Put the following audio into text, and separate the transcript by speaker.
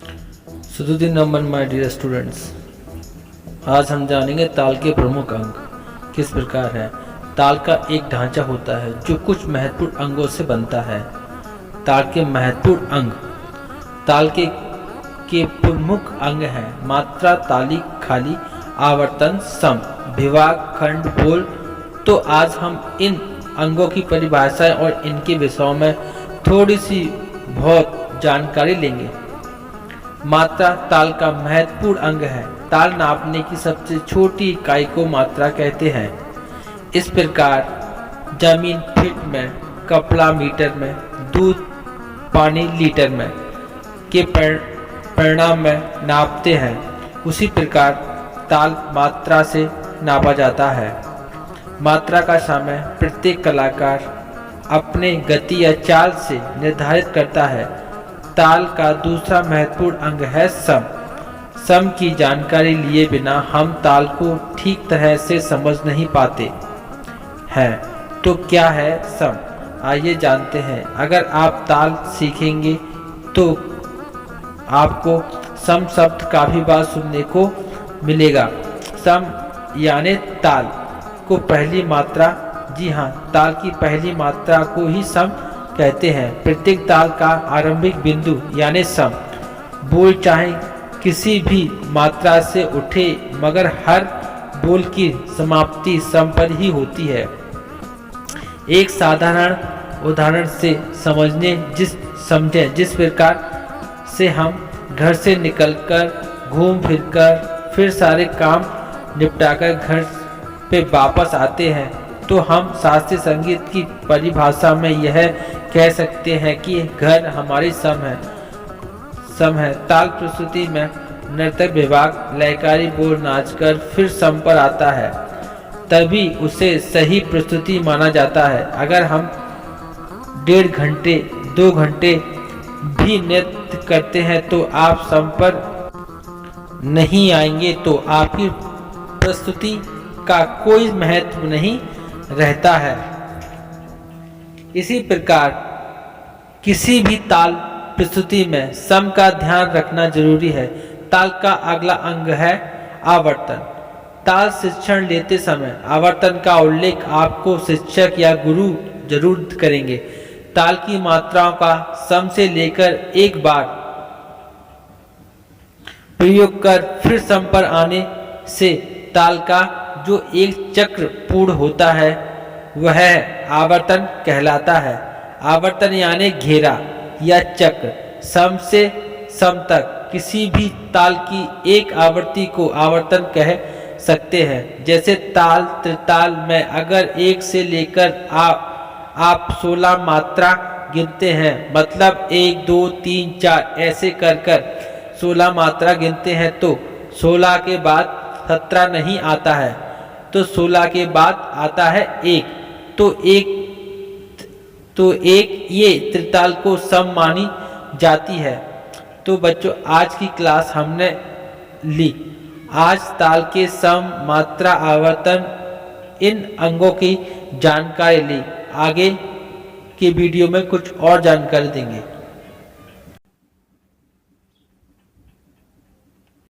Speaker 1: सुदुद्दीन Naman my dear students, आज हम जानेंगे ताल के प्रमुख अंग किस प्रकार है। ताल का एक ढांचा होता है जो कुछ महत्वपूर्ण अंगों से बनता है। ताल के महत्वपूर्ण अंग ताल के प्रमुख अंग हैं मात्रा, ताली, खाली, आवर्तन, सम, विभाग, खंड, बोल। तो आज हम इन अंगों की परिभाषा और इनके विषयों में थोड़ी सी बहुत जानकारी लेंगे। मात्रा ताल का महत्वपूर्ण अंग है। ताल नापने की सबसे छोटी इकाई को मात्रा कहते हैं। इस प्रकार जमीन फीट में, कपड़ा मीटर में, दूध पानी लीटर में के परिणाम में नापते हैं, उसी प्रकार ताल मात्रा से नापा जाता है। मात्रा का समय प्रत्येक कलाकार अपने गति या चाल से निर्धारित करता है। ताल का दूसरा महत्वपूर्ण अंग है सम। सम की जानकारी लिए बिना हम ताल को ठीक तरह से समझ नहीं पाते हैं। तो क्या है सम? आइए जानते हैं। अगर आप ताल सीखेंगे तो आपको सम शब्द काफी बार सुनने को मिलेगा। सम यानी ताल को पहली मात्रा, जी हाँ, ताल की पहली मात्रा को ही सम कहते हैं। प्रत्येक ताल का आरंभिक बिंदु यानी सम। बोल चाहे किसी भी मात्रा से उठे, मगर हर बोल की समाप्ति सम पर ही होती है। एक साधारण उदाहरण से समझें जिस प्रकार से हम घर से निकलकर घूम फिरकर फिर सारे काम निपटाकर घर पे वापस आते हैं, तो हम शास्त्रीय संगीत की परिभाषा में यह कह सकते हैं कि घर हमारी सम है। ताल प्रस्तुति में नर्तक विभाग लयकारी बोल नाचकर फिर सम पर आता है, तभी उसे सही प्रस्तुति माना जाता है। अगर हम 1.5 घंटे 2 घंटे भी नृत्य करते हैं तो आप सम पर नहीं आएंगे, तो आपकी प्रस्तुति का कोई महत्व नहीं रहता है। इसी प्रकार किसी भी ताल प्रस्तुति में सम का ध्यान रखना जरूरी है। ताल का अगला अंग है आवर्तन। ताल शिक्षण लेते समय आवर्तन का उल्लेख आपको शिक्षक या गुरु जरूर करेंगे। ताल की मात्राओं का सम से लेकर एक बार प्रयोग कर फिर सम पर आने से ताल का जो एक चक्र पूर्ण होता है वह आवर्तन कहलाता है। आवर्तन यानी घेरा या चक्र। सम से सम तक किसी भी ताल की एक आवृत्ति को आवर्तन कह सकते हैं। जैसे ताल त्रिताल में अगर 1 से लेकर आप 16 मात्रा गिनते हैं, मतलब 1 2 3 4 ऐसे कर 16 मात्रा गिनते हैं, तो 16 के बाद 17 नहीं आता है, तो 16 के बाद आता है 1। तो एक ये त्रिताल को सम मानी जाती है। तो बच्चों, आज की क्लास हमने ली। आज ताल के सम, मात्रा, आवर्तन, इन अंगों की जानकारी ली। आगे के वीडियो में कुछ और जानकारी देंगे।